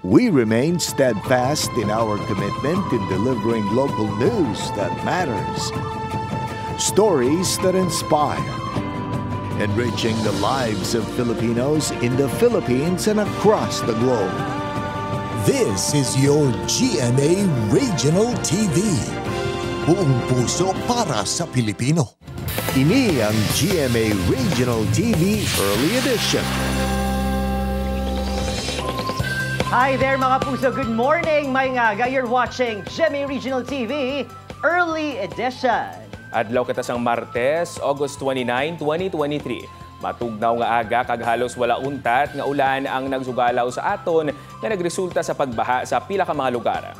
We remain steadfast in our commitment in delivering local news that matters. Stories that inspire. Enriching the lives of Filipinos in the Philippines and across the globe. This is your GMA Regional TV. Buong puso para sa Pilipino. Ini ang GMA Regional TV Early Edition. Hi there mga puso, good morning mga ngaga. You're watching GMA Regional TV Early Edition. Adlaw katasang Martes, August 29, 2023. Matugnaw nga aga kag halos wala untat nga ulan ang nagsugalaw sa aton nga nagresulta sa pagbaha sa pila ka mga lugar.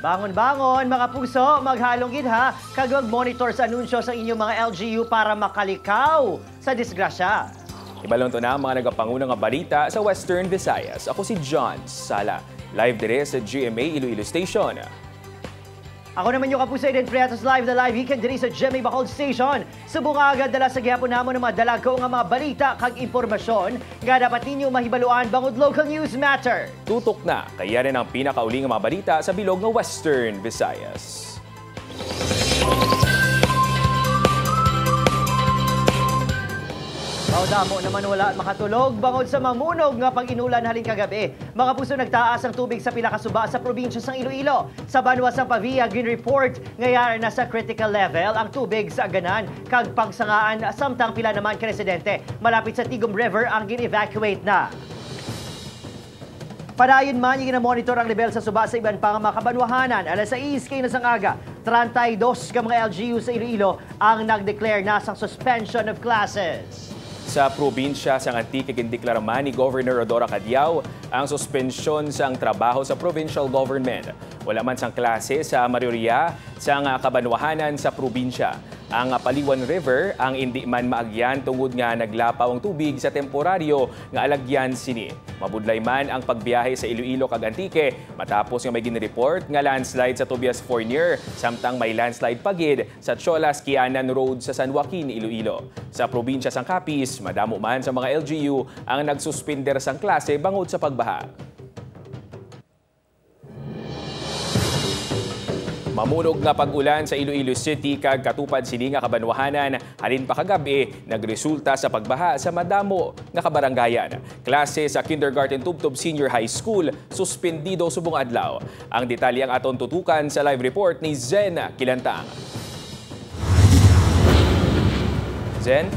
Bangon-bangon mga puso, maghalong gidha kag mag-monitor sa anunsyo sa inyong mga LGU para makalikaw sa disgrasya. Ibalon to na ang mga nagapangunang nga balita sa Western Visayas. Ako si John Sala, live dire sa GMA Iloilo Station. Ako naman yung kapuso din Priatos Live na live hikan diri sa GMA Bacolod Station. Subong agad dala sa gihapon namon ng mga dalago nga mga balita kag impormasyon nga dapat ninyo mahibaluan bangod local news matter. Tutok na kaya rin ang pinakauli nga mga balita sa bilog ng Western Visayas. Damo naman wala makatulog bangod sa mamunog nga pag-inulan halin kagabi. Mga puso, nagtaas ang tubig sa pila ka suba sa probinsya sang Iloilo. Sa Banwa sang Pavia, gin-report ngayon na sa critical level ang tubig sa Aganan kag pagsangaan samtang pila naman ka residente malapit sa Tigom River ang gin-evacuate na. Padayon man yung monitor ang level sa suba sa iban pang mga kabanwahanan. Alas 6 kayo na sang aga, 32 ka mga LGU sa Iloilo ang nag-declare na sang suspension of classes. Sa probinsya sang Antique, gindeklarama ni Governor Rodora Cadiao ang suspensyon sang trabaho sa provincial government. Wala man sang klase sa mayorya sang kabanwahanan sa probinsya. Ang Paliwan River ang hindi man maagyan tungod nga naglapaw ang tubig sa temporaryo nga alagyan sini. Mabudlay man ang pagbiyahe sa Iloilo kag Antique matapos nga may gin-report nga landslide sa Tobias Fournier samtang may landslide pagid sa Cholas Kianan Road sa San Joaquin, Iloilo. Sa probinsya sang Capiz, madamo man sa mga LGU ang nagsuspender sang klase bangod sa pagbaha. Mamunog nga pag-ulan sa Iloilo City kag katupad sini nga kabanwahanan halin pa kagabi nagresulta sa pagbaha sa madamo nga kabaranggayan. Klase sa Kindergarten Tubtob Senior High School suspendido subong adlaw. Ang detalye ang aton tutukan sa live report ni Zen Kilantang. Zen?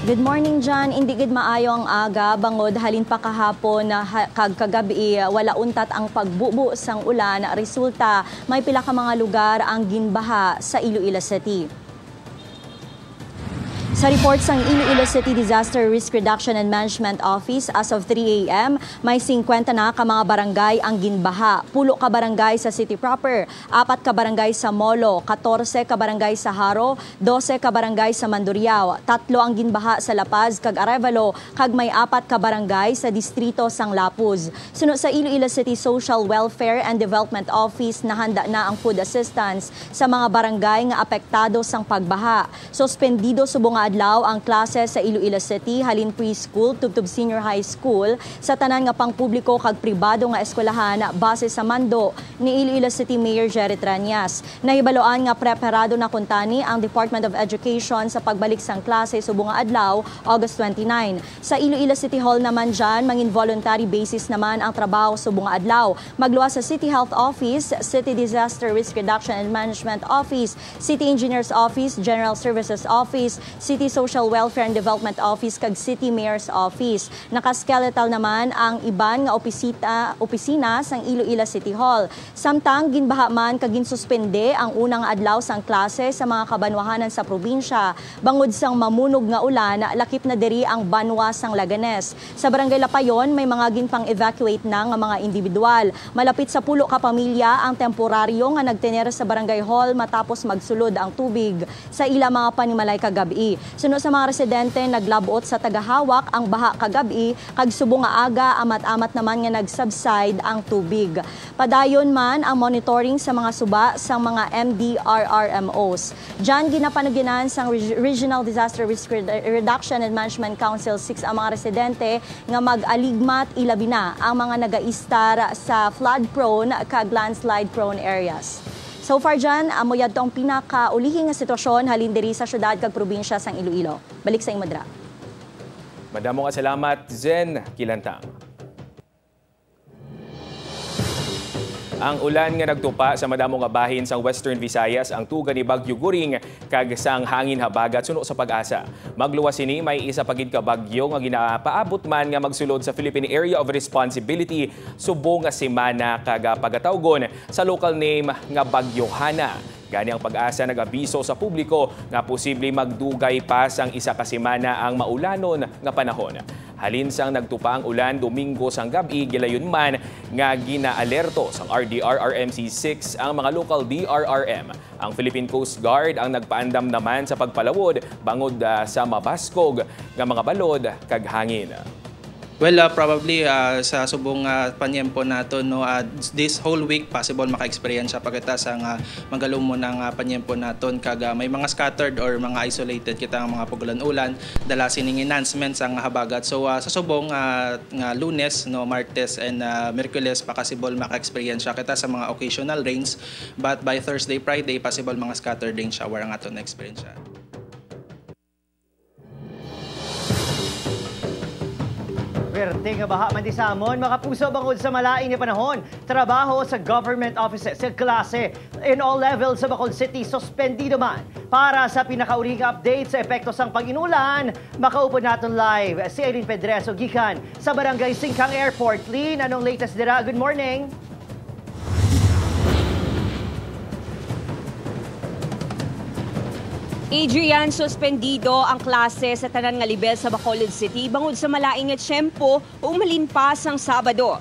Good morning, John. Hindi gid maayo ang aga bangod halin pa kahapon na kag kagabi wala untat ang pagbubo sang ulan. Resulta may pila ka mga lugar ang ginbaha sa Iloilo City. Sa report sang Iloilo City Disaster Risk Reduction and Management Office, as of 3 a.m., may 50 na ka mga barangay ang ginbaha. 10 ka barangay sa city proper, 4 ka barangay sa Molo, 14 ka barangay sa Haro, 12 ka barangay sa Mandurriao, 3 ang ginbaha sa La Paz kag Arevalo, kag may 4 ka barangay sa distrito sang Lapuz. Sunod sa Iloilo City Social Welfare and Development Office, nahanda na ang food assistance sa mga barangay nga apektado sang pagbaha. Suspendido subong adlaw ang klase sa Iloilo City halin preschool tubtob senior high school sa tanan nga pangpubliko kag pribado nga eskwelahan base sa mando ni Iloilo City Mayor Jerry Tranias. Nahibaloan nga preparado na kuntani ang Department of Education sa pagbalik sang klase subong adlaw August 29. Sa Iloilo City Hall naman dyan, mangin voluntary basis naman ang trabaho subong adlaw. Magluwas sa City Health Office, City Disaster Risk Reduction and Management Office, City Engineers Office, General Services Office, City Social Welfare and Development Office kag City Mayor's Office. Nakaskeletal naman ang iban nga opisina sang Iloilo City Hall. Samtang ginbaha man kag ginsuspende ang unang adlaw sang klase sa mga kabanwahanan sa probinsya. Bangod sang mamunog nga ulan, lakip na diri ang Banwa sang Laganes. Sa Barangay Lapayon, may mga ginpang-evacuate na nga mga individual. Malapit sa 10 ka pamilya ang temporaryo nga nagtener sa Barangay Hall matapos magsulod ang tubig sa ila mga panimalay kagabi. Suno sa mga residente naglabot sa tagahawak ang baha kagabi kag subong nga aga amat-amat naman nga nag-subside ang tubig. Padayon man ang monitoring sa mga suba sa mga MDRRMOs. Diyan ginapanuginan sang Regional Disaster Risk Reduction and Management Council 6 ang mga residente nga mag-aligmat ilabi na ang mga nagaistar sa flood-prone kag landslide-prone areas. So far dyan, amoyad to ang pinakaulihing nga sitwasyon halin diri sa syudad kag probinsya sang Iloilo. Balik sa Imadra. Madamo nga salamat, Zen Kilantang. Ang ulan nga nagtupa sa madamo nga bahin sa Western Visayas ang tuga ni Bagyo Guring kag sang hangin habagat suno sa Pag-asa. Magluwas ini may isa pagid ka bagyo nga ginapaabot man nga magsulod sa Philippine Area of Responsibility subong nga semana kag pagatawgon sa local name nga Bagyo Hana. Gani ang Pag-asa nag-abiso sa publiko nga posible magdugay pa sang isa ka semana ang maulanon nga panahon. Halin sang nagtupa ang ulan Domingo sang gabi, gilayon man nga ginaalerto sang RDRRMC 6 ang mga local DRRM. Ang Philippine Coast Guard ang nagpaandam naman sa pagpalawod bangod sa mabaskog nga mga balod kag hangin. Well, probably sa subong panyempo nato no this whole week possible maka-experience pa kita sa magalumo mo ng panyempo naton kag may mga scattered or mga isolated kita nga mga pugulan-ulan dala sining enhancements ang habagat. So sa subong nga Lunes no Martes and Miyerkules possible maka-experience kita sa mga occasional rains, but by Thursday, Friday possible mga scattered rain shower ang aton na experience. Pwerte nga baha man di sa amon, makapuso bangod sa malaing nga panahon. Trabaho sa government offices, sa klase, in all levels sa Bacolod City, suspendido man. Para sa pinakauling update sa epekto sang pag-inulan, makaupo natin live si Eileen Pedreso, gikan sa Barangay Singkang Airport. Lynn, anong latest dira? Good morning. Adrian, suspendido ang klase sa tanan nga level sa Bacolod City bangod sa malaing nga tiyempo umalinpas ang Sabado.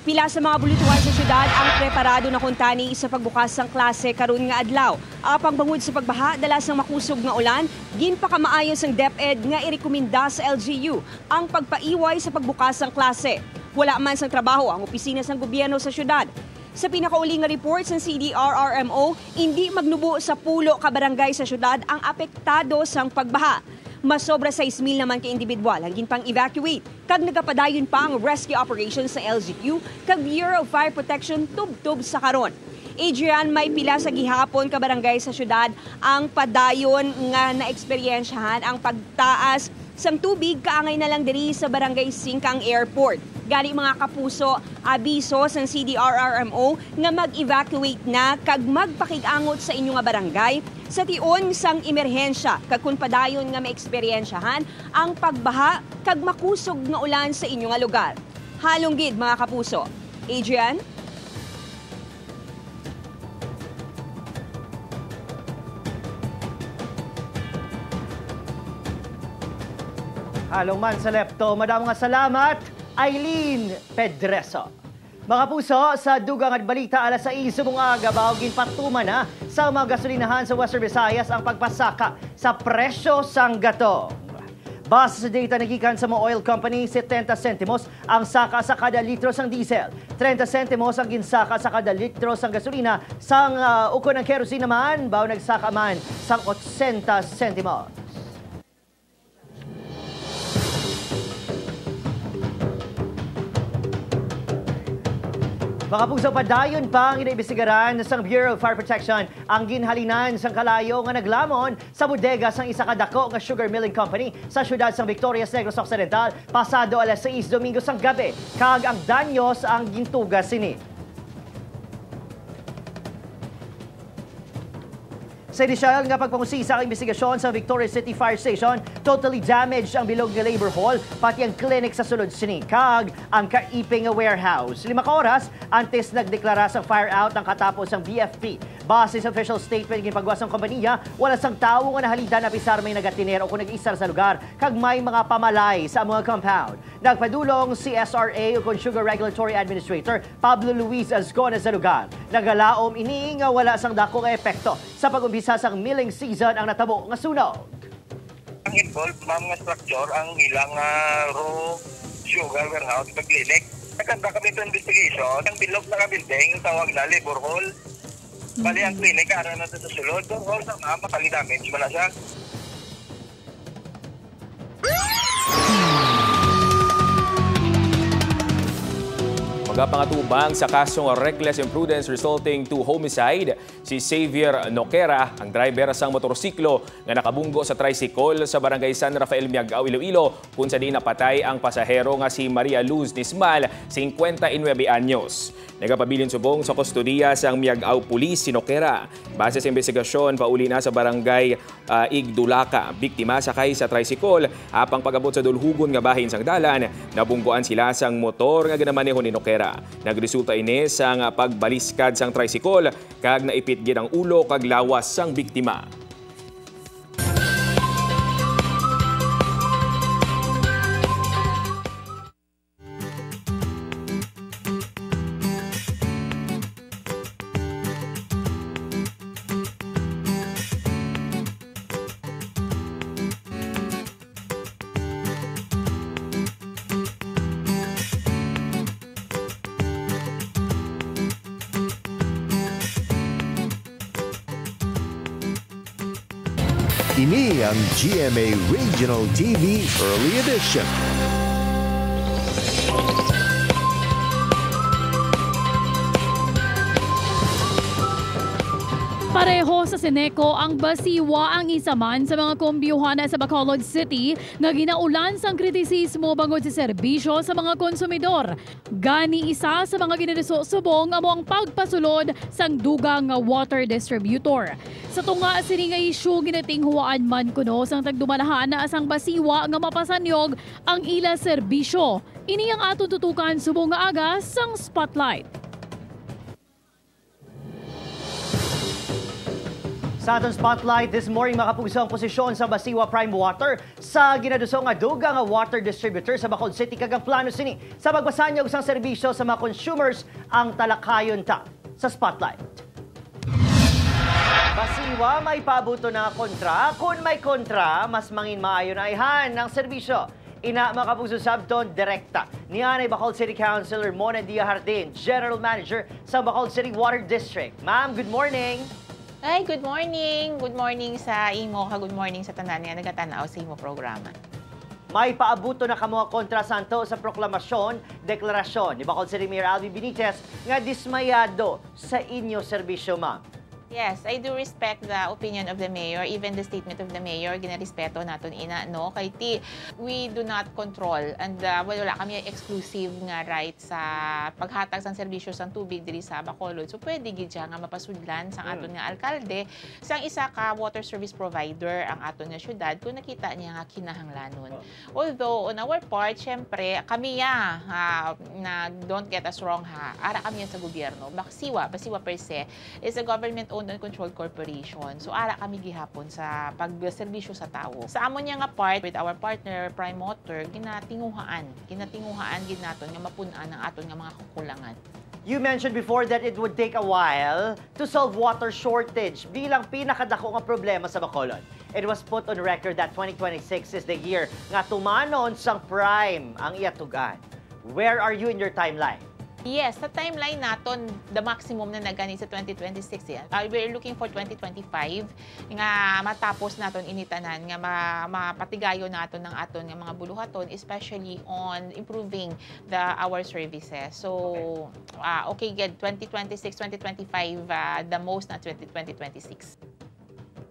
Pila sa mga bulituhan sa syudad ang preparado na kuntani sa pagbukas ng klase karon nga adlaw. Apang bangod sa pagbaha dala sang makusog nga ulan, ginpakamaayos ang DepEd nga irekomenda sa LGU ang pagpaiway sa pagbukas ng klase. Wala man sang trabaho ang opisina sang gobyerno sa syudad. Sa pinakauling nga report sa CDRRMO, hindi magnubo sa pulo ka barangay sa syudad ang apektado sang pagbaha. Mas sobra 6,000 naman ka individual ang ginpang evacuate. Kag nagapadayon pa ang rescue operations sa LGU kag Bureau of Fire Protection tub-tub sa karon. Adrian, may pila sa gihapon ka barangay sa syudad ang padayon nga naeksperyensyahan ang pagtaas sang tubig kaangay na lang diri sa Barangay Singkang Airport. Gani mga kapuso, abiso sang CDRRMO nga mag-evacuate na kag magpakig-angot sa inyo nga barangay sa tion sang emerhensya kag kun padayon nga maeksperiensyahan ang pagbaha kag makusog nga ulan sa inyo nga lugar. Halong gid mga kapuso. Adrian? Halong man sa lepto, madamo nga salamat, Eileen Pedreso. Mga puso, sa dugang at balita alas 6 subong aga baogin patuman na sa mga gasolinahan sa Western Visayas ang pagpasaka sa presyo sang gatong. Base sa data nagikan sa mga oil company, 70 sentimos ang saka sa kada litro sang diesel. 30 sentimos ang ginsaka sa kada litro sang gasolina. Sang uko ng kerosene naman, bao nagsaka man sang 80 sentimos. Mga puso, padayon pa ang inaimbestigaran sa Bureau of Fire Protection ang ginhalinan sang kalayo nga naglamon sa bodega sang isa kadako nga sugar milling company sa syudad sang Victorias Negros Occidental pasado alas 6 Domingo sang gabi. Kag ang danyos ang gintugas sini. Sa inisyal nga pagpangusisa ang investigasyon sa Victoria City Fire Station, totally damaged ang bilog nga labor hall, pati ang clinic sa sulod sini. Kag ang kaiping nga warehouse. 5 oras, antes nagdeklara sa fire out ang katapos ang BFP. Base sa official statement ng pagwas ng kompanya, wala sang tao nga nahalida na pisar may nagatiner o kung nag-isar sa lugar, kag may mga pamalay sa mga compound. Nagpadulong si SRA o kung Sugar Regulatory Administrator Pablo Luis Azcona sa lugar. Nagalaom ini nga wala sang dako nga epekto sa pag-umpisa sa milling season ang natabo nga sunog. Ang ang involved, ma'am, nga structure, ang ilang raw sugar warehouse sa clinic. Nagkanda kami ito investigation. Ang bilog na building, tawag na labor hall. Bali ang clinic, ara na ito sa sulod. Door hall sa ma'am, mapali damage mo na siya. Magapangatubang sa kasong reckless imprudence resulting to homicide, si Xavier Noquera, ang driver sang motorsiklo nga nakabunggo sa tricycle sa barangay San Rafael, Miagao, Iloilo, kung sa di napatay ang pasahero nga si Maria Luz Nismal, 59 anyos. Nagapabilin subong sa kustodiya sang Miagao Police si Noquera. Base sa investigasyon, pauli na sa barangay Igdulaca. Biktima sakay sa tricycle, apang pag-abot sa dulhugon nga bahin sang dalan, nabunggoan sila sang motor nga ginamaneho ni Noquera. Nagresulta ini sang pagbaliskad sang tricycle kag naipit gid ang ulo kag lawas sang biktima. Ini ang GMA Regional TV Early Edition. Pareho sa Seneco ang basiwa ang isa man sa mga kombyuhana sa Bacolod City nga ginaulan sang kritisismo bangod sa serbisyo sa mga konsumidor. Gani isa sa mga ginadusubong amo ang pagpasulod sang dugang nga water distributor. Sa tunga sini nga isyu ginatinghuaan man kuno sang tagdumalahan na asang basiwa nga mapasanyog ang ila serbisyo. Ini ang atong tutukan subong nga aga sang Spotlight. Sa atong Spotlight this morning, makapuso ang posisyon sa Basiwa Prime Water sa ginadusong nga duga nga water distributor sa Bacolod City kagang plano sini sa pagbasanyog sang serbisyo sa mga consumers ang talakayon ta sa Spotlight. Basiwa may pabuto na kontra. Kung may kontra, mas mangin maayon ayhan ng serbisyo. Ina makapuso sabton direkta ni Anay Bacolod City Councilor Mona Dia Jardin, General Manager sa Bacolod City Water District. Ma'am, good morning. Ay, good morning. Good morning sa imo, good morning sa tanan nga nagatanaw sa imo programa. May paabuto na kamo kontra santo sa proklamasyon, deklarasyon ni Bacolod City Mayor Alvin Benitez nga dismayado sa inyo serbisyo, ma'am. Yes, I do respect the opinion of the mayor, even the statement of the mayor, ginarespeto naton ina, no? Kay ti, we do not control and wala kami exclusive nga right sa paghatag sang serbisyo sang tubig diri sa Bacolod. So pwede gid siya nga mapasudlan sang aton nga alkalde sang isa ka water service provider ang aton nga syudad kung nakita niya nga kinahanglanon. Although on our part, syempre kami na don't get us wrong ara kami sa gobyerno. Basiwa per se is a government-owned and controlled corporation. So ara kami gihapon sa pagserbisyo sa tao. Sa amon nga part with our partner Prime Water, ginatinguhaan gid naton nga mapun-an ang aton nga mga kakulangan. You mentioned before that it would take a while to solve water shortage bilang pinakadako nga problema sa Bacolod. It was put on record that 2026 is the year nga tumanon sang Prime ang iyatugan. Where are you in your timeline? Yes, sa timeline naton, the maximum na nagani sa 2026 yan. We're looking for 2025 nga matapos naton initanan nga mapatigayo naton ng aton nga mga buluhaton, especially on improving our services. So, okay, good. 2026, 2025, the most na 2026.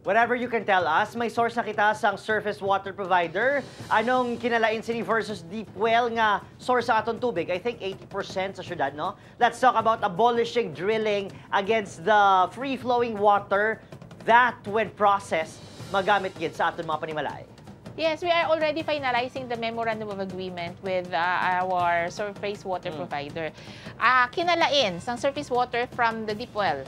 Whatever you can tell us, may source na kita sang surface water provider. Anong kinalain sini versus deep well nga source sa aton tubig? I think 80% sa syudad, no? Let's talk about abolishing drilling against the free-flowing water that, when processed, magamit gid sa aton mga panimalay. Yes, we are already finalizing the memorandum of agreement with our surface water provider. Kinalain sang surface water from the deep well.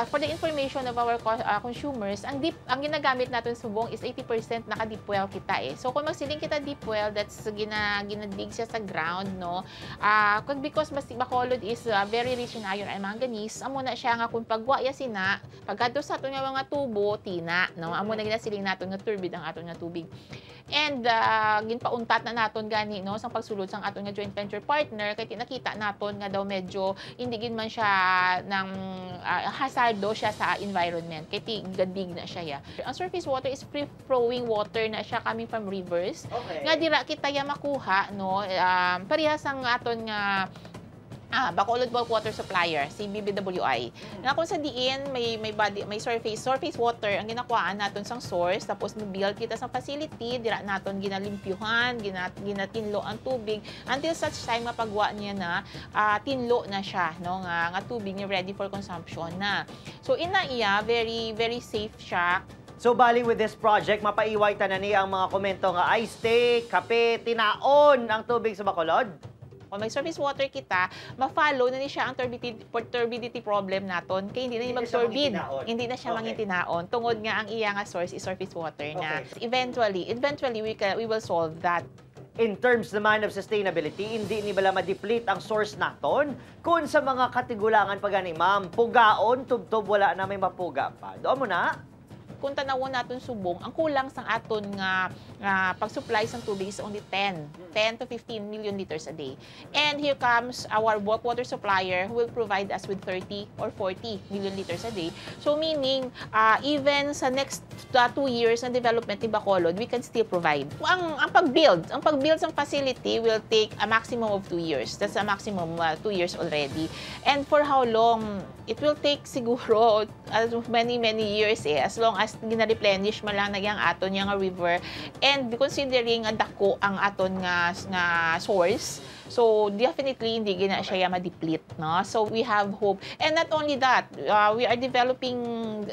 for the information of our consumers, ang ginagamit natin sa subong is 80% naka-deep well kita eh. So kung magsiling kita deep well, that's ginadig siya sa ground, no? Because Bacolod is very rich in iron and manganese, amo na siya nga kung pagwaya sina, pagkadto sa aton nga mga tubo, tina, no? Amo na ginasiling naton nga turbid ang aton nga tubig. And ginpauntat na naton gani, no, sang pagsulod sang aton nga joint venture partner, kay nakita naton nga daw medyo hindi gid man siya ng hazardo siya sa environment, kay gadig na siya ya. Ang surface water is free flowing water na siya coming from rivers. Okay. Nga dira kita ya makuha, no, parehas ang aton nga Bacolod Bulk Water Supplier, si BBWI. Na kung sa diin may surface water ang ginakuhaan naton sang source, tapos mo-build kita sa facility, dira naton ginalimpyuhan, ginatinlo ang tubig until such time mapagwa niya na tinlo na siya, no, nga tubig ni ready for consumption na. So ina iya very very safe siya. So bali with this project, mapaiway tanan ni ang mga komento nga ice tea, kape, tinaon ang tubig sa Bacolod. Kung may surface water kita, ma-follow na ni siya ang turbidity problem naton. Kaya hindi na niya mag-turbid. Hindi na siya mangintinaon. Tungod nga ang iya nga source is surface water na. Eventually we will solve that. In terms naman of sustainability, hindi ni bala ma-deplete ang source naton. Kung sa mga katigulangan pa gani, ma'am, pugaon, tubtob, wala na may mapuga pa. Doon mo na. Kung tanawon natin subong, ang kulang sang aton nga pag-supply sang tubig is only 10 to 15 million liters a day. And here comes our bulk water supplier who will provide us with 30 or 40 million liters a day. So meaning, even sa next 2 years na development ni Bacolod, we can still provide. Ang pag-build sang facility will take a maximum of 2 years. That's a maximum 2 years already. And for how long? It will take siguro many years eh, as long as gina-replenish man lang nagyang aton nga river, and considering dako ang aton nga source, so definitely hindi gina siya ma-deplete, no? So we have hope. And not only that, we are developing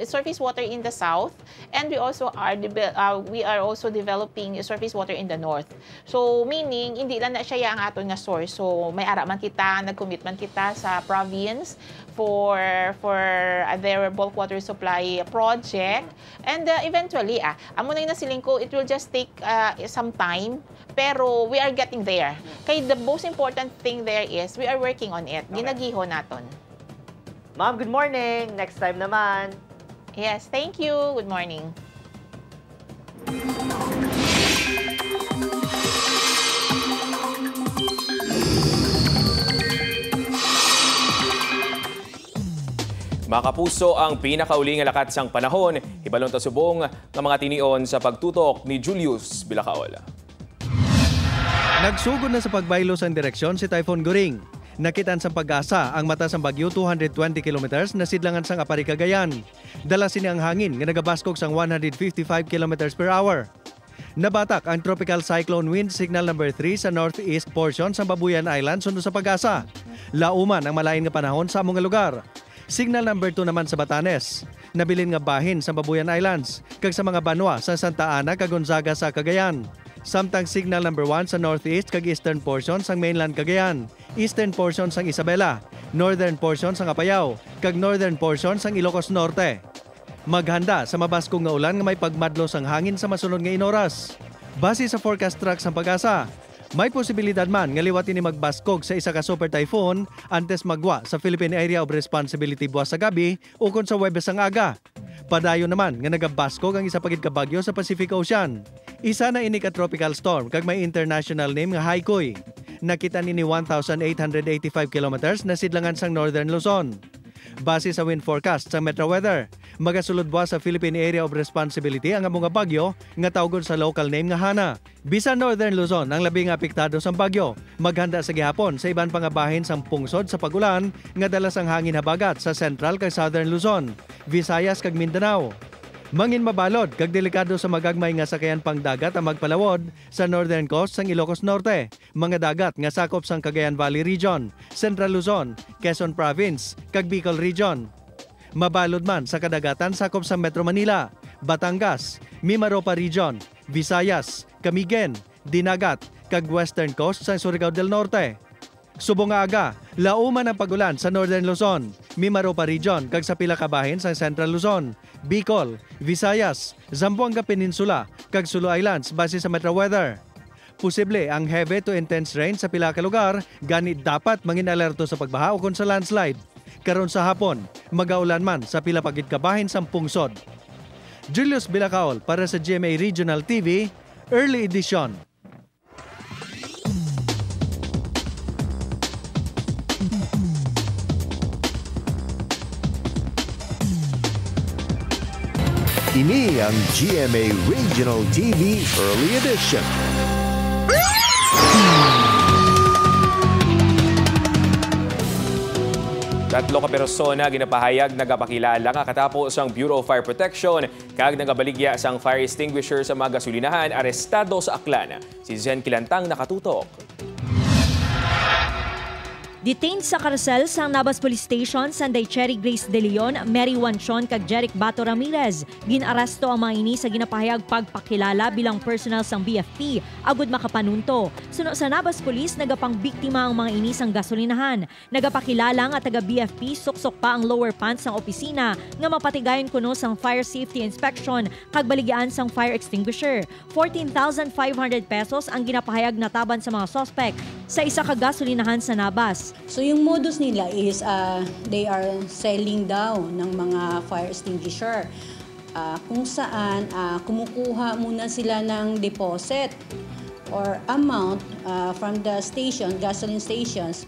surface water in the south, and we are also developing surface water in the north. So meaning hindi lang na siya ang aton nga source. So may ara man kita, nag-commit man kita sa province for their bulk water supply project, and eventually amo na nasiling ko, it will just take some time, pero we are getting there. Kay the most important thing there is we are working on it. Ginagiho naton. Ma'am, good morning. Next time naman. Yes, thank you. Good morning. Mga kapuso, ang pinakauling lakat sang panahon, hibalon ta subong ng mga tinion sa pagtutok ni Julius Bilacaol. Nagsugod na sa pagbaylo sang direksyon si Typhoon Goring. Nakitaan sa pag-asa ang mata sang bagyo 220 kilometers na sidlangan sang Apari, Cagayan. Dala sini ang hangin nga nagabaskog sang 155 kilometers per hour. Nabatak ang tropical cyclone wind signal number 3 sa northeast portion sa Babuyan Island sundo sa pag-asa. Lauman ang malain nga panahon sa among lugar. Signal number 2 naman sa Batanes. Nabilin nga bahin sa Babuyan Islands kag sa mga banwa sa Santa Ana kag Gonzaga sa Cagayan. Samtang signal number 1 sa northeast kag eastern portion sang mainland Cagayan, eastern portion sang Isabela, northern portion sang Apayao kag northern portion sang Ilocos Norte. Maghanda sa mabaskog nga ulan nga may pagmadlo sang hangin sa masunod nga inoras. Base sa forecast track sang Pag-asa, may posibilidad man nga liwatin ni magbaskog sa isa ka super typhoon antes magwa sa Philippine Area of Responsibility buwas sa gabi o kon sa Huwebes ang aga. Padayon naman nga nagabaskog ang isa pagid ka bagyo sa Pacific Ocean. Isa na ini ka tropical storm kag may international name nga Haikui. Nakita nini 1,885 kilometers na sidlangan sang Northern Luzon. Base sa wind forecast sa Metro Weather, magasulod buwas sa Philippine Area of Responsibility ang mga bagyo nga tawgon sa local name nga Hana. Bisan Northern Luzon ang labing apektado sa bagyo, maghanda sa gihapon sa iban pangabahin sang pungsod sa pagulan nga dala sang hangin habagat sa Central kag Southern Luzon, Visayas kag Mindanao. Mangin mabalod kag delikado sa magagmay nga sakayan pang dagat ang magpalawod sa northern coast sang Ilocos Norte, mga dagat nga sakop sang Cagayan Valley Region, Central Luzon, Quezon Province kag Bicol Region. Mabalod man sa kadagatan sakop sa Metro Manila, Batangas, Mimaropa Region, Visayas, Camigen, Dinagat kag western coast sang Surigao del Norte. Subong nga aga, lauman ang pagulan sa Northern Luzon, Mimaropa Region, kag sa pila ka bahin sa Central Luzon, Bicol, Visayas, Zamboanga Peninsula, kag Sulu Islands base sa Metro Weather. Posible ang heavy to intense rain sa pila ka lugar, gani dapat mangin alerto sa pagbaha o kon sa landslide. Karon sa hapon, magaulan man sa pila pagid ka bahin sa pungsod. Julius Bilacaol para sa GMA Regional TV, Early Edition. Ini ang GMA Regional TV Early Edition. Tatlo ka persona ginapahayag nagapakilala nga katapos ang Bureau of Fire Protection kag nagabaligya sang fire extinguisher sa mga gasolinahan arestado sa Aklan. Si Zen Kilantang nakatutok. Detained sa karsel sa Nabas Police Station, Sanday Cherry Grace De Leon, Mary Wanchon kag Jeric Bato Ramirez. Ginaresto ang mga ini sa ginapahayag pagpakilala bilang personal sang BFP, agud makapanunto. Suno sa Nabas Police, nagapang biktima ang mga ini sang gasolinahan. Nagapakilala nga taga BFP, suksok pa ang lower pants sang opisina nga mapatigayon kuno sang fire safety inspection kag baligyaan sang fire extinguisher. 14,500 pesos ang ginapahayag na taban sa mga suspect sa isa ka gasolinahan sa Nabas. So yung modus nila is they are selling daw ng mga fire extinguisher kung saan kumukuha muna sila ng deposit or amount from the station, gasoline stations,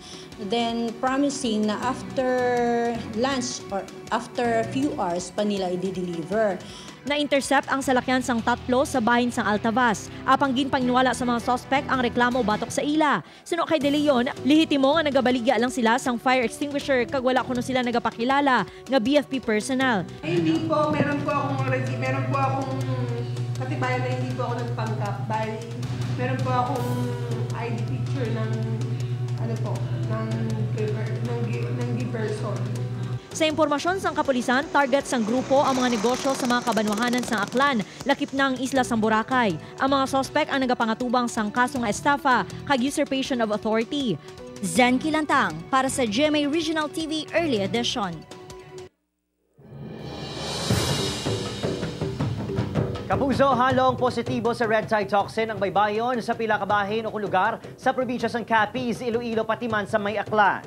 then promising na after lunch or after few hours pa nila i-deliver. Na-intercept ang salakyan sang tatlo sa bahin sang Altavas. Apang ginpangniwala sa mga suspect ang reklamo batok sa ila. Suno kay De Leon, lihitimo nga nagabaligya lang sila sang fire extinguisher kag wala kuno sila nagapakilala nga BFP personnel. Hindi po, meron po akong katibayan na hindi po ako nagpanggap. Meron po akong ID picture ng person. Sa impormasyon sang kapulisan, target sang grupo ang mga negosyo sa mga kabanwahanan sang Aklan, lakip na ang isla sang Boracay. Ang mga suspect ang nagapangatubang sang kaso nga estafa kag usurpation of authority. Zen Kilantang para sa GMA Regional TV Early Edition. Kapuso, halong positibo sa red tide toxin ang baybayon sa pila ka bahin o lugar sa probinsya sang Capiz, Iloilo, pati man sa May Aklan.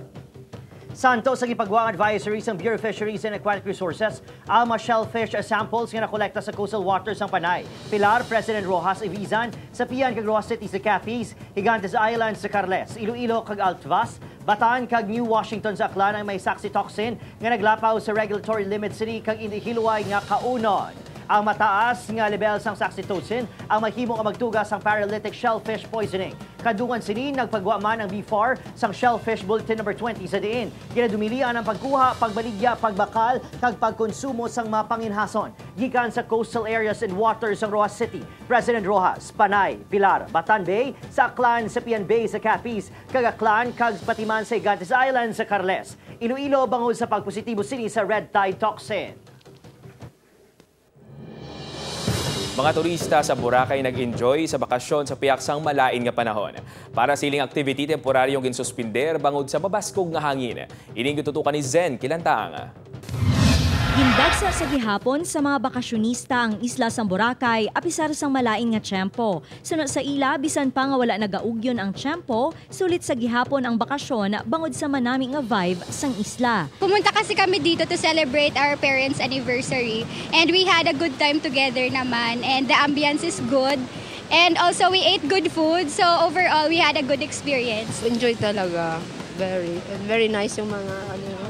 Santo sa gipagwang advisory sa Bureau of Fisheries and Aquatic Resources ang mga shellfish samples nga nakolekta sa coastal waters ng Panay. Pilar, President Rojas Ivizan, sa Pian kag Rojas City sa Capiz, Gigantes Island sa Carles, Iloilo kag Altvas, Bataan kag New Washington sa Aklan ang may saxitoxin nga naglapaw sa regulatory limit city kag indihiluway nga kaunon. Ang mataas nga level sang saxitoxin ang mahimo nga magtugas sang paralytic shellfish poisoning. Kadungan sini nagpagwa man ang BFAR sang Shellfish Bulletin No. 20 sa diin. Ginadumilian ang pagkuha, pagbaligya, pagbakal kag pagkonsumo sang mapanginhason gikan sa coastal areas and waters sang Rojas City. President Rojas, Panay, Pilar, Batan Bay, sa Aklan, sa Pian Bay sa Capiz, kag Aklan kag patiman sa Gigantes Island sa Carles. Iloilo bangod sa pagpositibo sini sa red tide toxin. Mga turista sa Boracay nag-enjoy sa bakasyon sa piyaksang malain nga panahon. Para siling activity temporaryong ginsuspinder bangod sa mabaskog nga hangin. Ining gitutukan ni Zen Kilantang. Gindagsa sa gihapon sa mga bakasyonista ang isla sang Boracay apisar sang malain nga tiyempo. Sunod sa ila, bisan pa nga wala nagaugyon ang tiyempo, sulit sa gihapon ang bakasyon bangod sa manami nga vibe sang isla. Pumunta kasi kami dito to celebrate our parents' anniversary and we had a good time together naman and the ambience is good. And also we ate good food, so overall we had a good experience. Enjoy talaga. Very nice yung mga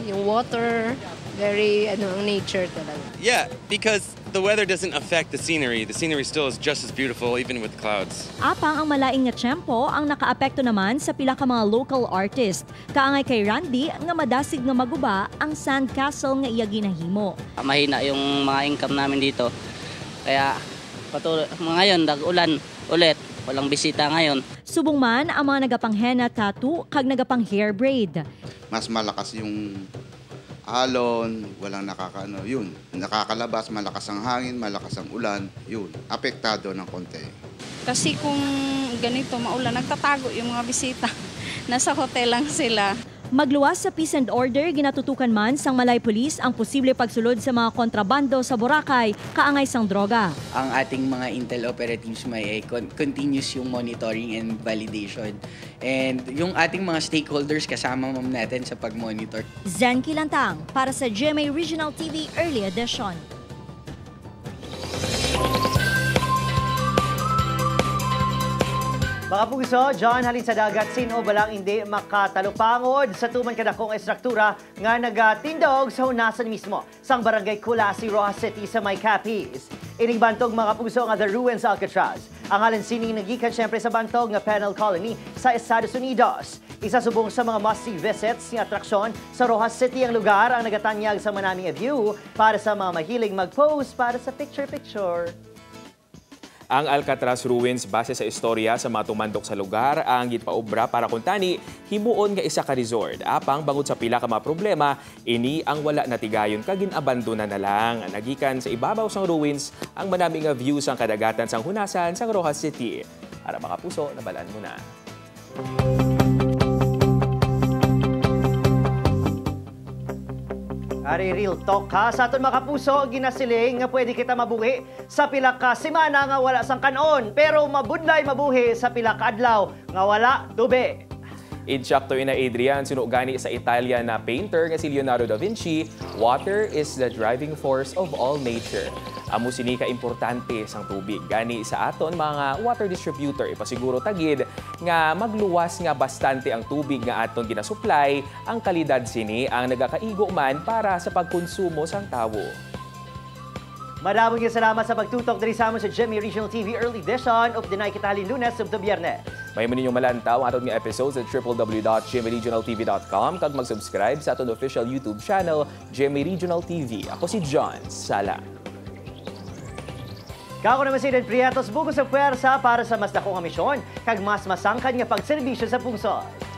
yung water. Very nature talaga. Yeah, because the weather doesn't affect the scenery. The scenery still is just as beautiful even with clouds. Apang ang malaing nga tiyempo ang nakaapekto naman sa pila ka mga local artist. Kaangay kay Randy nga madasig nga maguba ang sandcastle nga iya ginahimo. Mahina yung mga income namin dito. Kaya ngayon dag-ulan ulit. Walang bisita ngayon. Subong man ang mga nagapang henna tattoo kag nagapang hair braid. Mas malakas yung alon, walang nakakalabas, malakas ang hangin, malakas ang ulan, yun, apektado ng konti. Kasi kung ganito maulan, nagtatago yung mga bisita. nasa hotel lang sila. Magluwas sa peace and order, ginatutukan man sang Malay Police ang posible pagsulod sa mga kontrabando sa Boracay, kaangay sang droga. Ang ating mga intel operatives may continuous yung monitoring and validation. And yung ating mga stakeholders kasama natin sa pag-monitor. Zen Kilantang para sa GMA Regional TV Early Edition. Mga puso, John, halin sa dagat, sino balang hindi makatalupangod sa tuman kadakong estruktura nga nagatindog sa hunasan mismo sang barangay Kulasi, Rojas City sa May Capiz. Ining bantog mga puso nga The Ruins Alcatraz. Ang halin sining nagikan syempre sa bantog nga penal colony sa Estados Unidos. Isa subong sa mga must-see visits ng atraksyon sa Rojas City ang lugar ang nagatanyag sa manaming view para sa mga mahilig mag-pose para sa picture-picture. Ang Alcatraz Ruins base sa istorya sa mga tumandok sa lugar ang gitpaobra para kuntani himuon nga isa ka resort. Apang bangod sa pila ka mga problema, ini ang wala natigayon kaginabandona na lang. Nagikan sa ibabaw sang ruins ang manami nga views ang kadagatan sang hunasan sang Rojas City. Para mga puso, nabalaan mo na. Ari real talk ha. Sa aton mga kapuso, ginasiling nga pwede kita mabuhi sa pila ka semana nga wala sang kanon. Pero mabudlay mabuhi sa pila ka adlaw nga wala tubig. Insakto ina Adrian, sinugani sa Italian na painter nga si Leonardo da Vinci, water is the driving force of all nature. Amo sini ka importante sang tubig. Gani sa aton mga water distributor, ipasiguro tagid nga magluwas nga bastante ang tubig nga aton ginasupply, ang kalidad sini ang nagakaigo man para sa pagkonsumo sang tawo. Maraming salamat sa pagtutok diri sa amon sa GMA Regional TV Early Edition of the Night Kitahalin Lunes ug Biyernes. May mo ninyong malantaw ang aton nga episodes at www.gmaregionaltv.com kag mag-subscribe sa aton official YouTube channel, GMA Regional TV. Ako si John Sala. Kako naman si Eden Prietos, bugos sa puwersa para sa mas dakong misyon kag mas masangkad nga pagserbisyo sa pungsod.